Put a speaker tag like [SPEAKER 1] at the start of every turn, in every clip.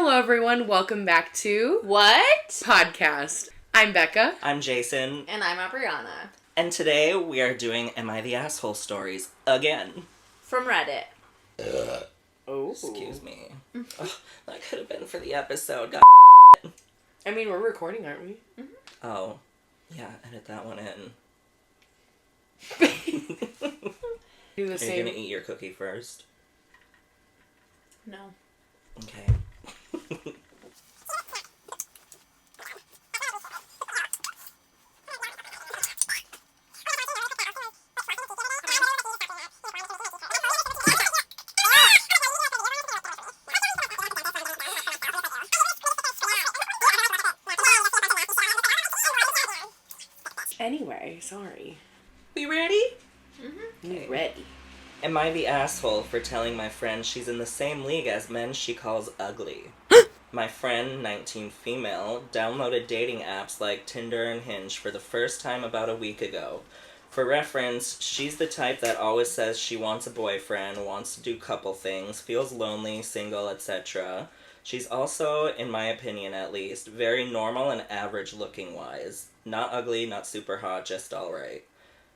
[SPEAKER 1] Hello, everyone. Welcome back to
[SPEAKER 2] What?
[SPEAKER 1] Podcast. I'm Becca.
[SPEAKER 3] I'm Jason.
[SPEAKER 2] And I'm Abriana.
[SPEAKER 3] And today we are doing Am I the Asshole stories again.
[SPEAKER 2] From Reddit.
[SPEAKER 1] Oh.
[SPEAKER 3] Excuse me. Ugh, that could have been for the episode. God.
[SPEAKER 1] I mean, we're recording, aren't we?
[SPEAKER 2] Mm-hmm.
[SPEAKER 3] Oh. Yeah, edit that one in.
[SPEAKER 1] Do the
[SPEAKER 3] Are
[SPEAKER 1] same.
[SPEAKER 3] you gonna eat your cookie first?
[SPEAKER 2] No.
[SPEAKER 3] Okay.
[SPEAKER 1] Anyway, sorry.
[SPEAKER 3] We ready?
[SPEAKER 2] Mm-hmm.
[SPEAKER 1] You ready?
[SPEAKER 3] Am I the asshole for telling my friend she's in the same league as men she calls ugly? My friend, 19 female, downloaded dating apps like Tinder and Hinge for the first time about a week ago. For reference, she's the type that always says she wants a boyfriend, wants to do couple things, feels lonely, single, etc. She's also, in my opinion at least, very normal and average looking wise. Not ugly, not super hot, just alright.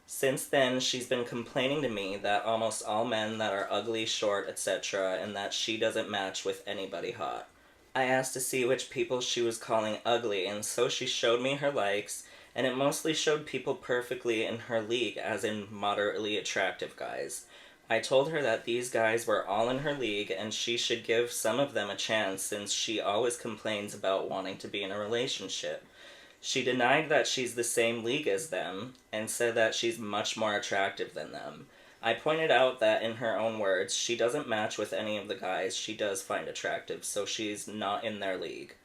[SPEAKER 3] Since then, she's been complaining to me that almost all men that are ugly, short, etc., and that she doesn't match with anybody hot. I asked to see which people she was calling ugly, and so she showed me her likes, and it mostly showed people perfectly in her league, as in moderately attractive guys. I told her that these guys were all in her league, and she should give some of them a chance since she always complains about wanting to be in a relationship. She denied that she's the same league as them, and said that she's much more attractive than them. I pointed out that, in her own words, she doesn't match with any of the guys she does find attractive, so she's not in their league.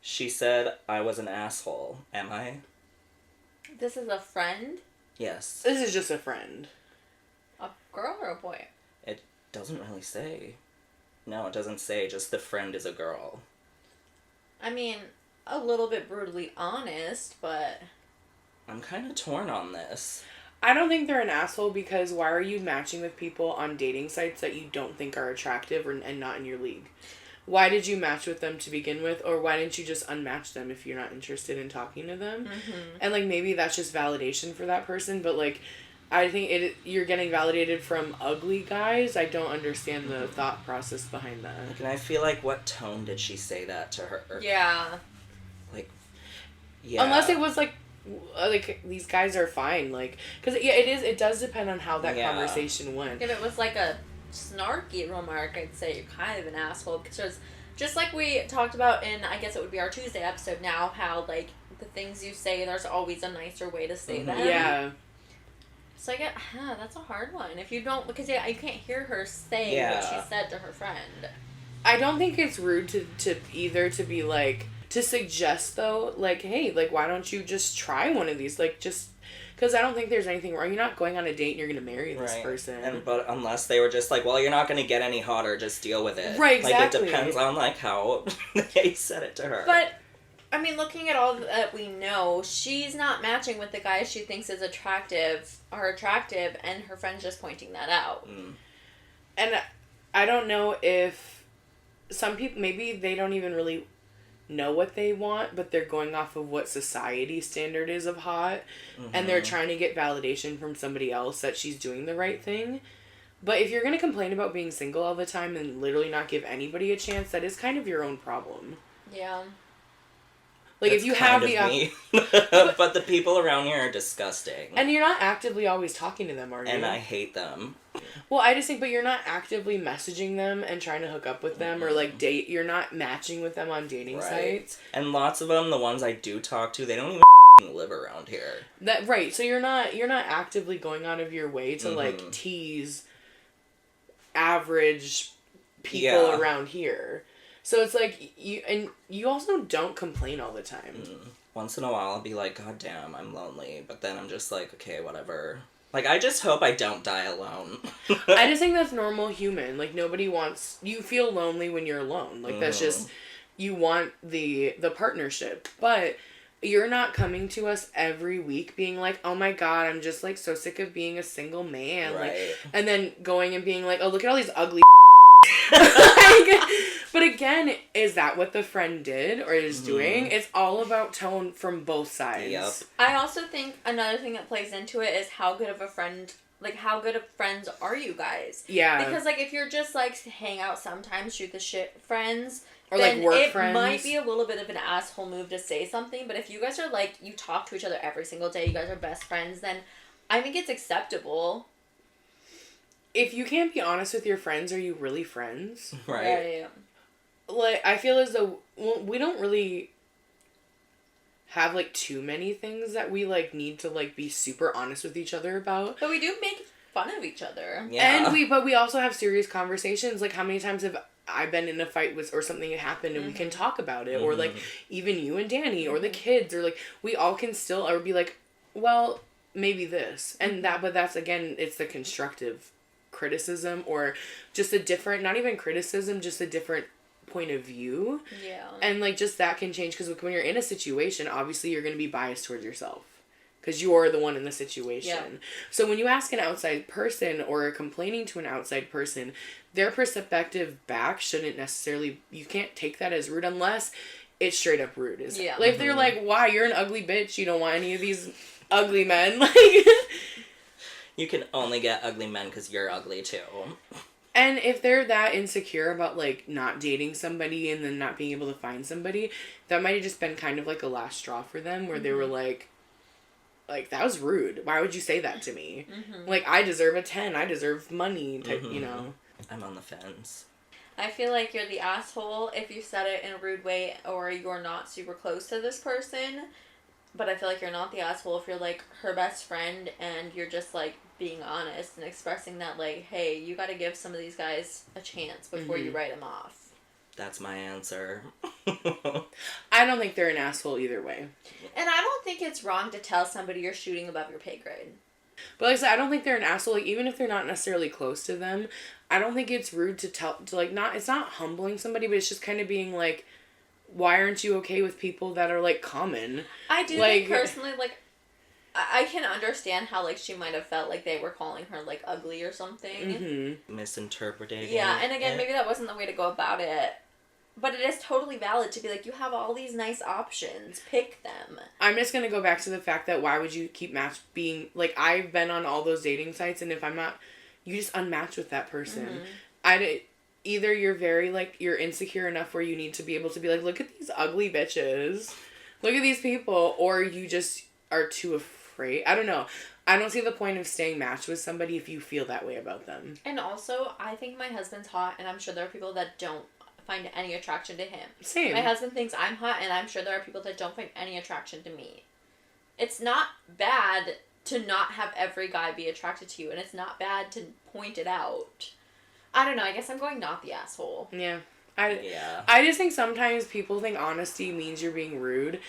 [SPEAKER 3] She said I was an asshole. Am I?
[SPEAKER 2] This is a friend?
[SPEAKER 3] Yes.
[SPEAKER 1] This is just a friend.
[SPEAKER 2] A girl or a boy?
[SPEAKER 3] It doesn't really say. No, it doesn't say, just the friend is a girl.
[SPEAKER 2] I mean, a little bit brutally honest, but...
[SPEAKER 3] I'm kind of torn on this.
[SPEAKER 1] I don't think they're an asshole because why are you matching with people on dating sites that you don't think are attractive and not in your league? Why did you match with them to begin with? Or why didn't you just unmatch them if you're not interested in talking to them?
[SPEAKER 2] Mm-hmm.
[SPEAKER 1] And, like, maybe that's just validation for that person, but, like, I think you're getting validated from ugly guys. I don't understand the thought process behind that.
[SPEAKER 3] Like, and I feel like, what tone did she say that to her?
[SPEAKER 2] Yeah.
[SPEAKER 3] Like, yeah.
[SPEAKER 1] Unless it was, like, these guys are fine, like, because, yeah, it does depend on how that conversation went.
[SPEAKER 2] If it was like a snarky remark, I'd say you're kind of an asshole, because just like we talked about in, I guess it would be our Tuesday episode now, how, like, the things you say, there's always a nicer way to say them.
[SPEAKER 1] Yeah.
[SPEAKER 2] So I get, that's a hard one. If you don't, because you can't hear her say what she said to her friend.
[SPEAKER 1] I don't think it's rude to either to be like, to suggest though, like, hey, like, why don't you just try one of these? Like, just, because I don't think there's anything wrong. You're not going on a date and you're going to marry this person.
[SPEAKER 3] But unless they were just like, well, you're not going to get any hotter, just deal with it.
[SPEAKER 1] Right, exactly.
[SPEAKER 3] Like, it depends on, like, how they said it to her.
[SPEAKER 2] But, I mean, looking at all that we know, she's not matching with the guy she thinks is attractive, and her friend's just pointing that out.
[SPEAKER 3] Mm.
[SPEAKER 1] And I don't know if some people, maybe they don't even really know what they want, but they're going off of what society standard is of hot, and they're trying to get validation from somebody else that she's doing the right thing. But if you're going to complain about being single all the time and literally not give anybody a chance, that is kind of your own problem.
[SPEAKER 2] Yeah.
[SPEAKER 1] Like,
[SPEAKER 3] That's
[SPEAKER 1] if you
[SPEAKER 3] kind
[SPEAKER 1] have
[SPEAKER 3] of
[SPEAKER 1] the...
[SPEAKER 3] me. But the people around here are disgusting.
[SPEAKER 1] And you're not actively always talking to them, are you?
[SPEAKER 3] And I hate them.
[SPEAKER 1] Well, I just think, but you're not actively messaging them and trying to hook up with them or, like, date. You're not matching with them on dating sites.
[SPEAKER 3] And lots of them, the ones I do talk to, they don't even live around here.
[SPEAKER 1] Right, so you're not actively going out of your way to, like, tease average people around here. So it's like, you also don't complain all the time.
[SPEAKER 3] Once in a while, I'll be like, God damn, I'm lonely. But then I'm just like, okay, whatever. Like, I just hope I don't die alone.
[SPEAKER 1] I just think that's normal human. Like, nobody wants... You feel lonely when you're alone. Like, that's just... You want the partnership. But you're not coming to us every week being like, oh my God, I'm just, like, so sick of being a single man.
[SPEAKER 3] Right.
[SPEAKER 1] Like, and then going and being like, oh, look at all these ugly But again, is that what the friend did or is doing? It's all about tone from both sides.
[SPEAKER 3] Yep.
[SPEAKER 2] I also think another thing that plays into it is how good of a friend, like, how good of friends are you guys?
[SPEAKER 1] Yeah.
[SPEAKER 2] Because, like, if you're just, like, hang out sometimes, shoot the shit friends,
[SPEAKER 1] or,
[SPEAKER 2] then
[SPEAKER 1] like, work
[SPEAKER 2] it
[SPEAKER 1] friends.
[SPEAKER 2] might be a little bit of an asshole move to say something, but if you guys are, like, you talk to each other every single day, you guys are best friends, then I think it's acceptable.
[SPEAKER 1] If you can't be honest with your friends, are you really friends?
[SPEAKER 3] Right.
[SPEAKER 1] Like, I feel as though we don't really have, like, too many things that we, like, need to, like, be super honest with each other about.
[SPEAKER 2] But we do make fun of each other.
[SPEAKER 3] Yeah.
[SPEAKER 1] And we also have serious conversations. Like, how many times have I been in a fight with, or something happened and we can talk about it, or, like, even you and Danny, or the kids, or, like, we all can still, or be like, well, maybe this. And but that's, again, it's the constructive criticism, or just a different, not even criticism, just a different point of view.
[SPEAKER 2] Yeah.
[SPEAKER 1] And, like, just that can change, because when you're in a situation, obviously you're going to be biased towards yourself because you're the one in the situation. Yeah. So when you ask an outside person or are complaining to an outside person, their perspective back shouldn't necessarily, you can't take that as rude unless it's straight up rude.
[SPEAKER 2] Yeah.
[SPEAKER 1] Like, if they're like, why, you're an ugly bitch, you don't want any of these ugly men. Like,
[SPEAKER 3] you can only get ugly men because you're ugly too.
[SPEAKER 1] and if they're that insecure about, like, not dating somebody and then not being able to find somebody, that might have just been kind of like a last straw for them, where they were like, that was rude. Why would you say that to me? Like, I deserve a 10. I deserve money, type, you know.
[SPEAKER 3] I'm on the fence.
[SPEAKER 2] I feel like you're the asshole if you said it in a rude way or you're not super close to this person. But I feel like you're not the asshole if you're, like, her best friend and you're just, like, being honest and expressing that, like, hey, you gotta give some of these guys a chance before you write them off.
[SPEAKER 3] That's my answer.
[SPEAKER 1] I don't think they're an asshole either way.
[SPEAKER 2] And I don't think it's wrong to tell somebody you're shooting above your pay grade.
[SPEAKER 1] But like I said, I don't think they're an asshole. Like, even if they're not necessarily close to them, I don't think it's rude it's not humbling somebody, but it's just kind of being like, why aren't you okay with people that are, like, common?
[SPEAKER 2] I do think personally, like, I can understand how, like, she might have felt like they were calling her, like, ugly or something.
[SPEAKER 3] Misinterpreting.
[SPEAKER 2] Yeah, and again, maybe that wasn't the way to go about it. But it is totally valid to be like, you have all these nice options. Pick them.
[SPEAKER 1] I'm just going to go back to the fact that why would you keep being... Like, I've been on all those dating sites, and if I'm not... You just unmatch with that person. Either you're very, like, you're insecure enough where you need to be able to be like, look at these ugly bitches. Look at these people. Or you just are too afraid. I don't know. I don't see the point of staying matched with somebody if you feel that way about them.
[SPEAKER 2] And also, I think my husband's hot, and I'm sure there are people that don't find any attraction to him.
[SPEAKER 1] Same.
[SPEAKER 2] My husband thinks I'm hot, and I'm sure there are people that don't find any attraction to me. It's not bad to not have every guy be attracted to you, and it's not bad to point it out. I don't know, I guess I'm going not the asshole.
[SPEAKER 1] Yeah. I just think sometimes people think honesty means you're being rude.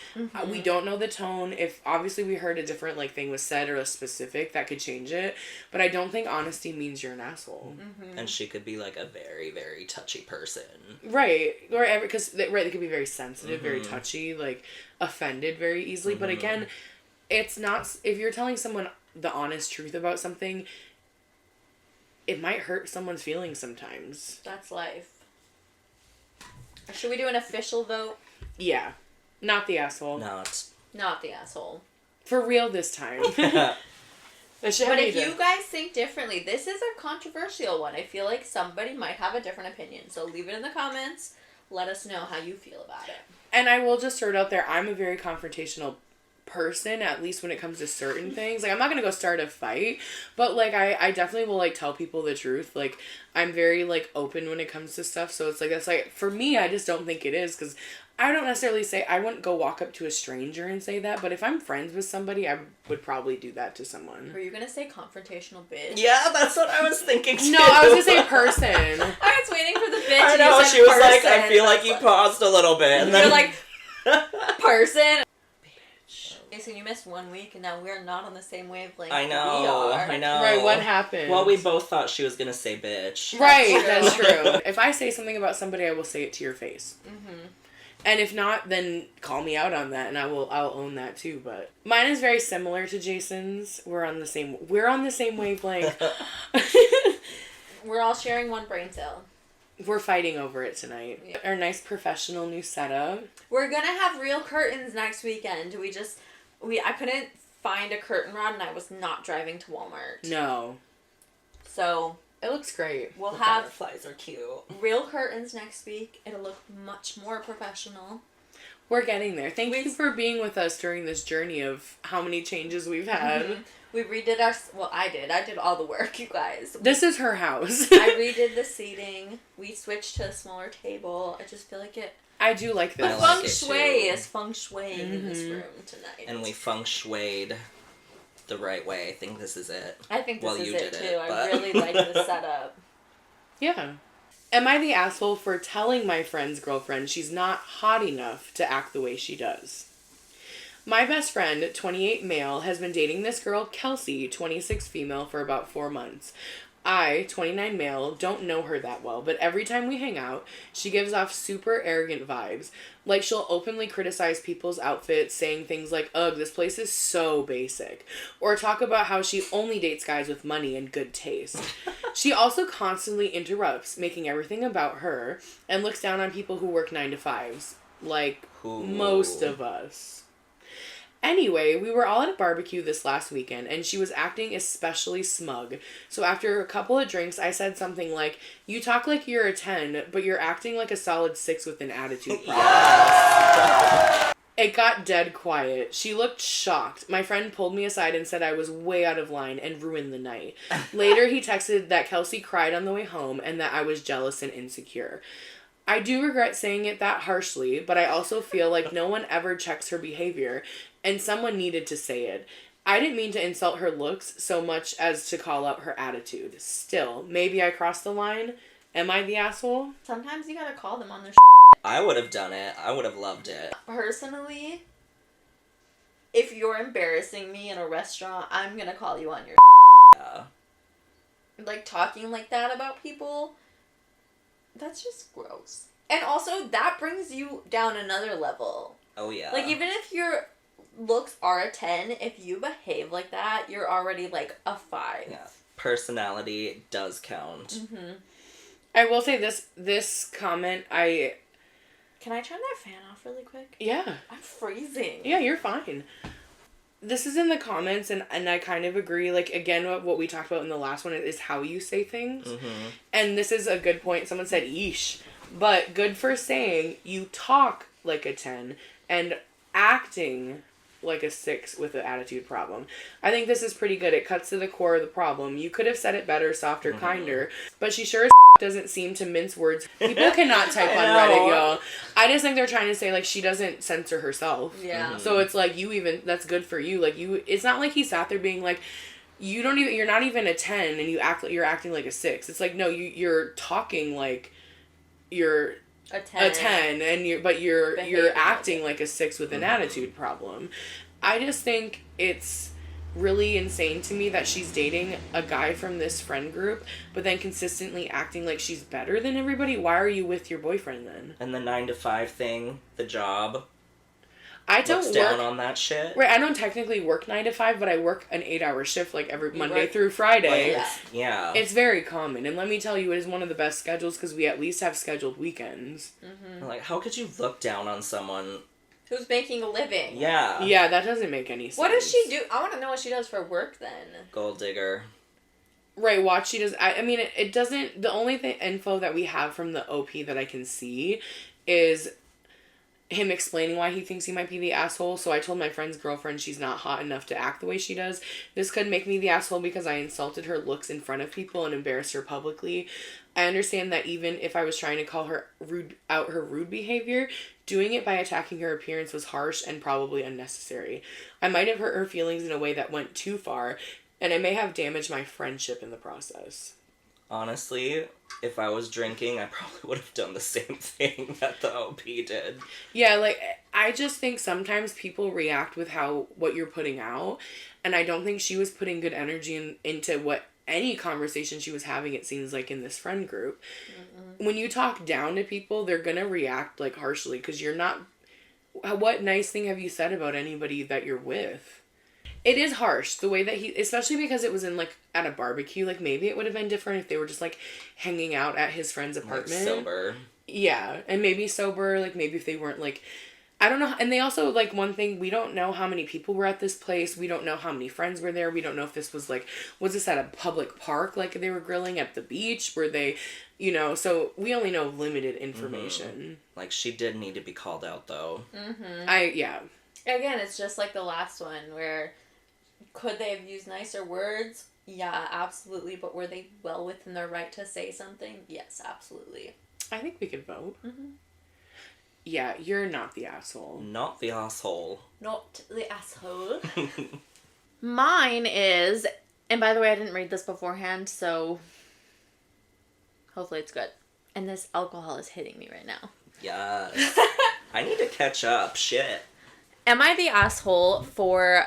[SPEAKER 1] We don't know the tone. If obviously we heard a different, like, thing was said or a specific, that could change it. But I don't think honesty means you're an asshole.
[SPEAKER 3] And she could be, like, a very, very touchy person.
[SPEAKER 1] Right. Or because they could be very sensitive, very touchy, like, offended very easily. But again, it's not... If you're telling someone the honest truth about something, it might hurt someone's feelings sometimes.
[SPEAKER 2] That's life. Should we do an official vote?
[SPEAKER 1] Yeah. Not the asshole.
[SPEAKER 2] Not the asshole.
[SPEAKER 1] For real this time.
[SPEAKER 2] But if you guys think differently, this is a controversial one. I feel like somebody might have a different opinion. So leave it in the comments. Let us know how you feel about it.
[SPEAKER 1] And I will just throw it out there. I'm a very confrontational person, at least when it comes to certain things. Like, I'm not going to go start a fight, but, like, I definitely will, like, tell people the truth. Like, I'm very, like, open when it comes to stuff. So it's like, that's like, for me, I just don't think it is, because I don't necessarily say, I wouldn't go walk up to a stranger and say that, but if I'm friends with somebody, I would probably do that to someone.
[SPEAKER 2] Were you going to say confrontational bitch?
[SPEAKER 3] Yeah, that's what I was thinking too.
[SPEAKER 1] No, I was going to say person.
[SPEAKER 2] I was waiting for the bitch.
[SPEAKER 3] I know, she was like, I feel like you paused a little bit. And then
[SPEAKER 2] you're like, person. Okay, so you missed 1 week, and now we're not on the same wavelength.
[SPEAKER 3] I know.
[SPEAKER 1] Right, what happened?
[SPEAKER 3] Well, we both thought she was gonna say bitch.
[SPEAKER 1] Right, that's true. If I say something about somebody, I will say it to your face. And if not, then call me out on that, and I'll own that too. But mine is very similar to Jason's. We're on the same wavelength.
[SPEAKER 2] We're all sharing one brain cell.
[SPEAKER 1] We're fighting over it tonight.
[SPEAKER 2] Yeah.
[SPEAKER 1] Our nice professional new setup.
[SPEAKER 2] We're gonna have real curtains next weekend. I couldn't find a curtain rod and I was not driving to Walmart.
[SPEAKER 1] No.
[SPEAKER 2] So
[SPEAKER 1] It looks great.
[SPEAKER 2] we'll
[SPEAKER 3] The
[SPEAKER 2] have
[SPEAKER 3] butterflies are cute.
[SPEAKER 2] real curtains next week. It'll look much more professional.
[SPEAKER 1] We're getting there. Thank you for being with us during this journey of how many changes we've had.
[SPEAKER 2] Mm-hmm. We redid I did all the work, you guys.
[SPEAKER 1] This is her house.
[SPEAKER 2] I redid the seating. We switched to a smaller table. I just feel like
[SPEAKER 1] I do like
[SPEAKER 2] the
[SPEAKER 1] this.
[SPEAKER 2] feng shui is feng shuiing in this room tonight.
[SPEAKER 3] And we feng shuied the right way. I think this is it.
[SPEAKER 2] I think this is it too.
[SPEAKER 3] But...
[SPEAKER 2] I really like the setup.
[SPEAKER 1] Yeah. Am I the asshole for telling my friend's girlfriend she's not hot enough to act the way she does? My best friend, 28 male, has been dating this girl, Kelsey, 26 female, for about 4 months. I, 29 male, don't know her that well, but every time we hang out, she gives off super arrogant vibes. Like, she'll openly criticize people's outfits, saying things like, ugh, this place is so basic. Or talk about how she only dates guys with money and good taste. She also constantly interrupts, making everything about her, and looks down on people who work 9 to 5s. Like, most of us. Anyway, we were all at a barbecue this last weekend, and she was acting especially smug. So after a couple of drinks, I said something like, you talk like you're a 10, but you're acting like a solid 6 with an attitude problem. Yes. It got dead quiet. She looked shocked. My friend pulled me aside and said I was way out of line and ruined the night. Later, he texted that Kelsey cried on the way home and that I was jealous and insecure. I do regret saying it that harshly, but I also feel like no one ever checks her behavior, and someone needed to say it. I didn't mean to insult her looks so much as to call out her attitude. Still, maybe I crossed the line. Am I the asshole?
[SPEAKER 2] Sometimes you gotta call them on their
[SPEAKER 3] I would have done it. I would have loved it.
[SPEAKER 2] Personally, if you're embarrassing me in a restaurant, I'm gonna call you on your
[SPEAKER 3] Yeah.
[SPEAKER 2] Like, talking like that about people, that's just gross. And also, that brings you down another level.
[SPEAKER 3] Oh, yeah.
[SPEAKER 2] Like, even if your looks are a 10, if you behave like that, you're already, like, a 5.
[SPEAKER 3] Yeah. Personality does count.
[SPEAKER 2] Mm-hmm.
[SPEAKER 1] I will say this comment,
[SPEAKER 2] Can I turn that fan off really quick?
[SPEAKER 1] Yeah.
[SPEAKER 2] I'm freezing.
[SPEAKER 1] Yeah, you're fine. This is in the comments, and I kind of agree. Like, again, what we talked about in the last one is how you say things.
[SPEAKER 3] Mm-hmm.
[SPEAKER 1] And this is a good point. Someone said, yeesh. But good for saying you talk like a 10 and acting like a 6 with an attitude problem. I think this is pretty good. It cuts to the core of the problem. You could have said it better, softer, kinder, but she sure as doesn't seem to mince words. People cannot type on Reddit, y'all. I just think they're trying to say, like, she doesn't censor herself.
[SPEAKER 2] Yeah.
[SPEAKER 3] Mm-hmm.
[SPEAKER 1] So it's like, that's good for you. Like, it's not like he sat there being like, you're not even a 10 and you're acting like a 6. It's like, no, you're talking like you're
[SPEAKER 2] a 10
[SPEAKER 1] and you're acting like a 6 with an attitude problem. I just think it's really insane to me that she's dating a guy from this friend group, but then consistently acting like she's better than everybody. Why are you with your boyfriend then?
[SPEAKER 3] And the 9 to 5 thing, the job.
[SPEAKER 1] I don't
[SPEAKER 3] looks down on that shit.
[SPEAKER 1] Right, I don't technically work 9 to 5, but I work an 8-hour shift like every Monday through Friday.
[SPEAKER 3] Like, yeah.
[SPEAKER 1] It's very common, and let me tell you, it is one of the best schedules because we at least have scheduled weekends.
[SPEAKER 2] Mm-hmm.
[SPEAKER 3] Like, how could you look down on someone
[SPEAKER 2] who's making a living?
[SPEAKER 3] Yeah.
[SPEAKER 1] Yeah, that doesn't make any sense.
[SPEAKER 2] What does she do? I want to know what she does for work then.
[SPEAKER 3] Gold digger.
[SPEAKER 1] Right, watch she does. I mean, it doesn't. The only info that we have from the OP that I can see is him explaining why he thinks he might be the asshole. So I told my friend's girlfriend she's not hot enough to act the way she does. This could make me the asshole because I insulted her looks in front of people and embarrassed her publicly. I understand that even if I was trying to call her rude behavior, doing it by attacking her appearance was harsh and probably unnecessary. I might have hurt her feelings in a way that went too far, and I may have damaged my friendship in the process.
[SPEAKER 3] Honestly, if I was drinking, I probably would have done the same thing that the OP did.
[SPEAKER 1] Yeah, like, I just think sometimes people react with what you're putting out, and I don't think she was putting good energy into what any conversation she was having, it seems like, in this friend group. Mm-mm. When you talk down to people, they're gonna react, like, harshly, because you're not... What nice thing have you said about anybody that you're with? It is harsh, the way that he, especially because it was in, like, at a barbecue, like, maybe it would have been different if they were just, like, hanging out at his friend's apartment.
[SPEAKER 3] Like, sober.
[SPEAKER 1] Yeah, and maybe sober, like, maybe if they weren't, like, I don't know, and they also, like, one thing, we don't know how many people were at this place, we don't know how many friends were there, we don't know if this was, like, was this at a public park, like, they were grilling at the beach, were they, you know, so we only know limited information.
[SPEAKER 3] Like, she did need to be called out, though.
[SPEAKER 1] Yeah.
[SPEAKER 2] Again, it's just like the last one, where could they have used nicer words? Yeah, absolutely, but were they well within their right to say something? Yes, absolutely.
[SPEAKER 1] I think we could vote. Yeah, you're not the asshole.
[SPEAKER 3] Not the asshole.
[SPEAKER 2] Not the asshole. Mine is, and by the way, I didn't read this beforehand, so hopefully it's good. And this alcohol is hitting me right now.
[SPEAKER 3] Yes. I need to catch up. Shit.
[SPEAKER 2] Am I the asshole for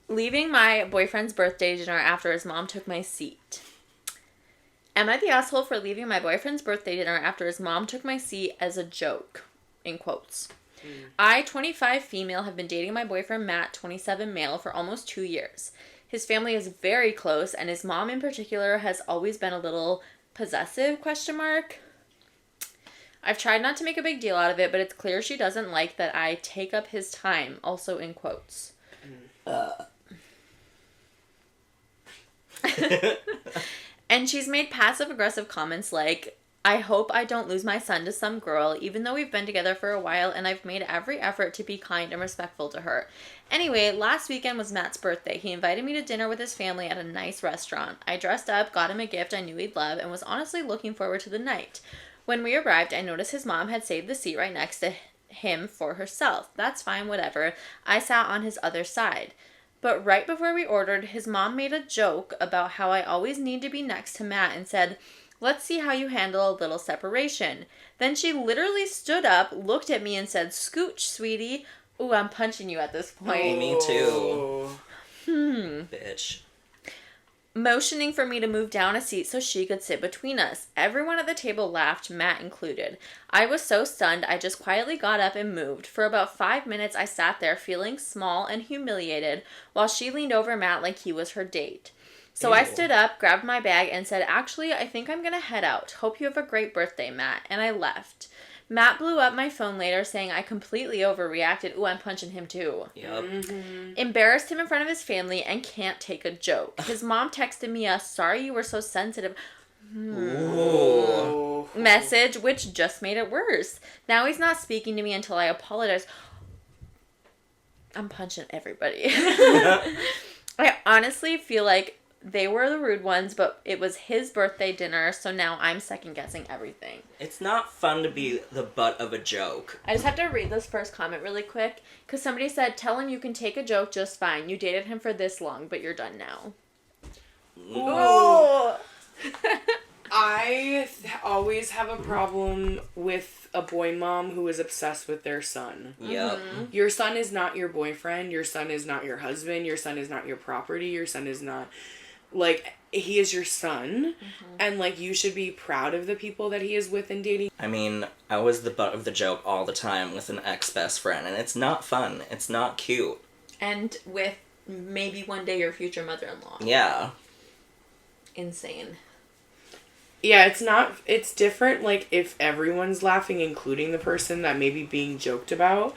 [SPEAKER 2] leaving my boyfriend's birthday dinner after his mom took my seat? Am I the asshole for leaving my boyfriend's birthday dinner after his mom took my seat as a joke? In quotes. I, 25 female, have been dating my boyfriend Matt, 27 male, for almost 2 years. His family is very close, and his mom in particular has always been a little possessive, ? I've tried not to make a big deal out of it, but it's clear she doesn't like that I take up his time, also in quotes. And she's made passive-aggressive comments like, I hope I don't lose my son to some girl, even though we've been together for a while and I've made every effort to be kind and respectful to her. Anyway, last weekend was Matt's birthday. He invited me to dinner with his family at a nice restaurant. I dressed up, got him a gift I knew he'd love, and was honestly looking forward to the night. When we arrived, I noticed his mom had saved the seat right next to him for herself. That's fine, whatever. I sat on his other side. But right before we ordered, his mom made a joke about how I always need to be next to Matt and said, let's see how you handle a little separation. Then she literally stood up, looked at me and said, scooch, sweetie. Ooh, I'm punching you at this point.
[SPEAKER 3] Me too. Bitch.
[SPEAKER 2] Motioning for me to move down a seat so she could sit between us. Everyone at the table laughed, Matt included. I was so stunned, I just quietly got up and moved. For about 5 minutes, I sat there feeling small and humiliated while she leaned over Matt like he was her date. So I stood up, grabbed my bag, and said, actually, I think I'm going to head out. Hope you have a great birthday, Matt. And I left. Matt blew up my phone later saying I completely overreacted. Ooh, I'm punching him too.
[SPEAKER 3] Yep.
[SPEAKER 2] Embarrassed him in front of his family and can't take a joke. His mom texted me a sorry you were so sensitive message, which just made it worse. Now he's not speaking to me until I apologize. I'm punching everybody. I honestly feel like they were the rude ones, but it was his birthday dinner, so now I'm second-guessing everything.
[SPEAKER 3] It's not fun to be the butt of a joke.
[SPEAKER 2] I just have to read this first comment really quick, because somebody said, tell him you can take a joke just fine. You dated him for this long, but you're done now.
[SPEAKER 1] Ooh. I always have a problem with a boy mom who is obsessed with their son.
[SPEAKER 3] Yep.
[SPEAKER 1] Your son is not your boyfriend. Your son is not your husband. Your son is not your property. Your son is not... Like, he is your son, and, like, you should be proud of the people that he is with and dating.
[SPEAKER 3] I mean, I was the butt of the joke all the time with an ex-best friend, and it's not fun. It's not cute.
[SPEAKER 2] And with maybe one day your future mother-in-law.
[SPEAKER 3] Yeah.
[SPEAKER 2] Insane.
[SPEAKER 1] Yeah, it's different, like, if everyone's laughing, including the person that may be being joked about.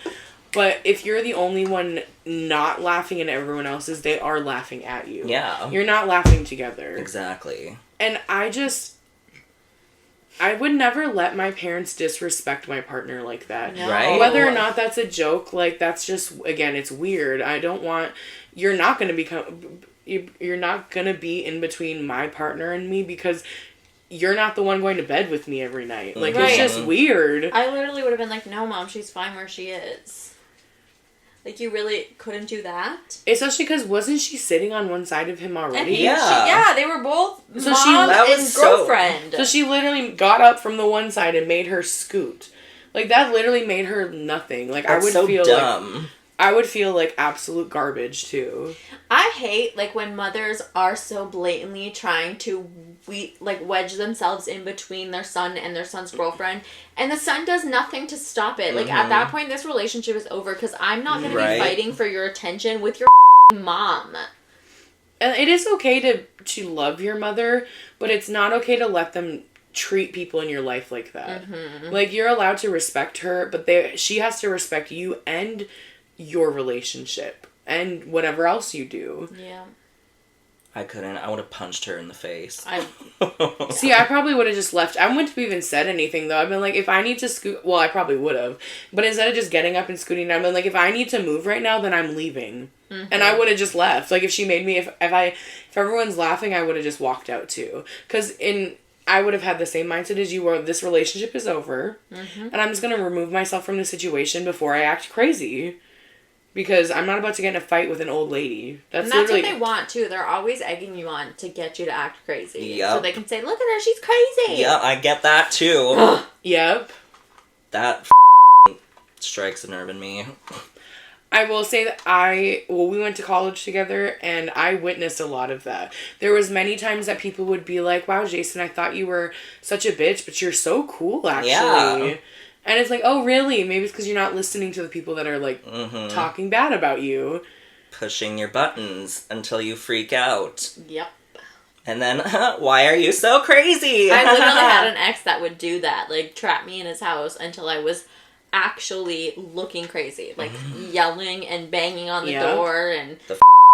[SPEAKER 1] But if you're the only one not laughing and everyone else is, they are laughing at you.
[SPEAKER 3] Yeah.
[SPEAKER 1] You're not laughing together.
[SPEAKER 3] Exactly.
[SPEAKER 1] And I would never let my parents disrespect my partner like that.
[SPEAKER 2] No.
[SPEAKER 3] Right?
[SPEAKER 1] Whether or not that's a joke, like, that's just, again, it's weird. I don't want, you're not going to be in between my partner and me because you're not the one going to bed with me every night. Like,
[SPEAKER 2] Right.
[SPEAKER 1] it's just weird.
[SPEAKER 2] I literally would have been like, no, Mom, she's fine where she is. Like, you really couldn't do that?
[SPEAKER 1] Especially because wasn't she sitting on one side of him already?
[SPEAKER 3] Yeah.
[SPEAKER 2] They were both
[SPEAKER 1] So
[SPEAKER 2] mom and girlfriend.
[SPEAKER 1] So she literally got up from the one side and made her scoot. Like, that literally made her nothing. Like,
[SPEAKER 3] That's so dumb.
[SPEAKER 1] I would feel like absolute garbage too.
[SPEAKER 2] I hate, like, when mothers are so blatantly trying to wedge themselves in between their son and their son's girlfriend, and the son does nothing to stop it. Like, at that point, this relationship is over, because I'm not going to be fighting for your attention with your mom.
[SPEAKER 1] And it is okay to love your mother, but it's not okay to let them treat people in your life like that.
[SPEAKER 2] Mm-hmm.
[SPEAKER 1] Like, you're allowed to respect her, but she has to respect you and your relationship and whatever else you do.
[SPEAKER 2] Yeah.
[SPEAKER 3] I couldn't. I would have punched her in the face.
[SPEAKER 1] See, I probably would have just left. I wouldn't have even said anything, though. I've been like, if I need to scoot... Well, I probably would have. But instead of just getting up and scooting down, I've been like, if I need to move right now, then I'm leaving. Mm-hmm. And I would have just left. Like, if she made me... If everyone's laughing, I would have just walked out, too. Because I would have had the same mindset as you were. This relationship is over. Mm-hmm. And I'm just going to remove myself from the situation before I act crazy. Because I'm not about to get in a fight with an old lady.
[SPEAKER 2] That's what they want, too. They're always egging you on to get you to act crazy.
[SPEAKER 3] Yep.
[SPEAKER 2] So they can say, look at her, she's crazy.
[SPEAKER 3] Yeah, I get that, too.
[SPEAKER 1] Yep.
[SPEAKER 3] That strikes a nerve in me.
[SPEAKER 1] I will say that we went to college together, and I witnessed a lot of that. There was many times that people would be like, wow, Jason, I thought you were such a bitch, but you're so cool, actually. Yeah. And it's like, oh, really? Maybe it's because you're not listening to the people that are, like, talking bad about you.
[SPEAKER 3] Pushing your buttons until you freak out.
[SPEAKER 2] Yep.
[SPEAKER 3] And then, why are you so crazy?
[SPEAKER 2] I literally had an ex that would do that. Like, trap me in his house until I was actually looking crazy. Like, yelling and banging on the door and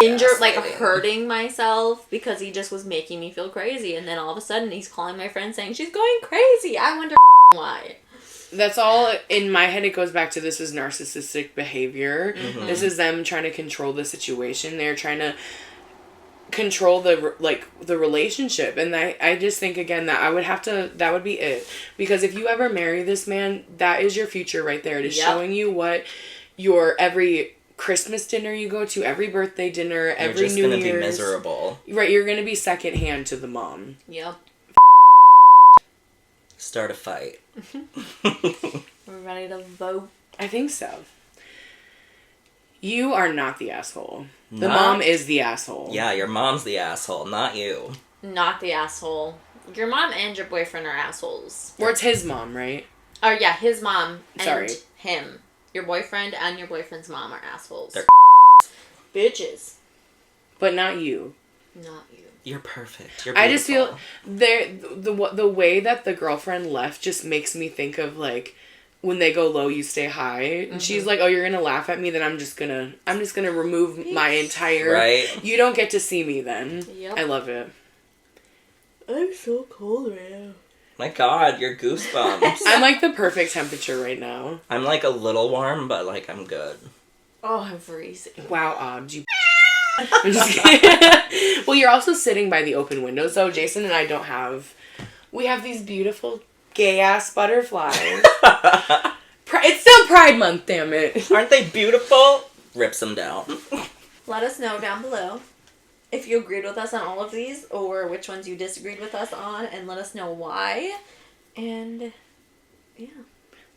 [SPEAKER 2] injured, like, hurting myself because he just was making me feel crazy. And then all of a sudden, he's calling my friend saying, she's going crazy. I wonder why.
[SPEAKER 1] That's all in my head. It goes back to this is narcissistic behavior. Mm-hmm. This is them trying to control the situation. They're trying to control the relationship. And I just think, again, that that would be it. Because if you ever marry this man, that is your future right there. It is showing you what every Christmas dinner you go to, every birthday dinner, every New Year's. You're just going to be
[SPEAKER 3] miserable.
[SPEAKER 1] Right, you're going to be secondhand to the mom.
[SPEAKER 2] Yep.
[SPEAKER 3] Start a fight.
[SPEAKER 2] We're ready to vote.
[SPEAKER 1] I think so. You are not the asshole. The mom is the asshole.
[SPEAKER 3] Yeah, your mom's the asshole, not you.
[SPEAKER 2] Not the asshole. Your mom and your boyfriend are assholes.
[SPEAKER 1] Or it's his mom, right?
[SPEAKER 2] Oh, yeah, his mom and
[SPEAKER 1] Sorry.
[SPEAKER 2] him. Your boyfriend and your boyfriend's mom are assholes.
[SPEAKER 3] They're
[SPEAKER 2] bitches.
[SPEAKER 1] But not you.
[SPEAKER 2] Not you.
[SPEAKER 3] You're perfect. You're beautiful.
[SPEAKER 1] I just feel the way that the girlfriend left just makes me think of, like, when they go low, you stay high. And she's like, oh, you're going to laugh at me? Then I'm just going to remove my entire...
[SPEAKER 3] Right.
[SPEAKER 1] You don't get to see me then.
[SPEAKER 2] Yep.
[SPEAKER 1] I love it.
[SPEAKER 2] I'm so cold right now.
[SPEAKER 3] My God, your goosebumps.
[SPEAKER 1] I'm, like, the perfect temperature right now.
[SPEAKER 3] I'm, like, a little warm, but, like, I'm good.
[SPEAKER 2] Oh, I'm freezing.
[SPEAKER 1] Wow, Obs, you... I'm just kidding. Well, you're also sitting by the open window, so Jason and I don't have... We have these beautiful gay-ass butterflies. It's still Pride Month, damn it.
[SPEAKER 3] Aren't they beautiful? Rips them down.
[SPEAKER 2] Let us know down below if you agreed with us on all of these or which ones you disagreed with us on, and let us know why. And, yeah.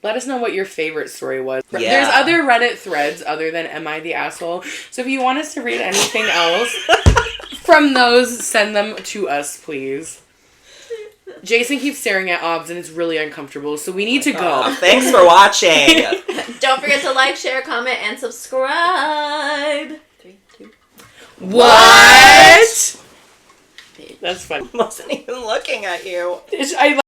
[SPEAKER 1] Let us know what your favorite story was.
[SPEAKER 3] Yeah.
[SPEAKER 1] There's other Reddit threads other than Am I the Asshole? So if you want us to read anything else from those, send them to us, please. Jason keeps staring at Obs and it's really uncomfortable, so we need to go.
[SPEAKER 3] Thanks for watching.
[SPEAKER 2] Don't forget to like, share, comment, and subscribe. 3, 2.
[SPEAKER 1] What? That's funny.
[SPEAKER 3] I wasn't even looking at you.
[SPEAKER 1] I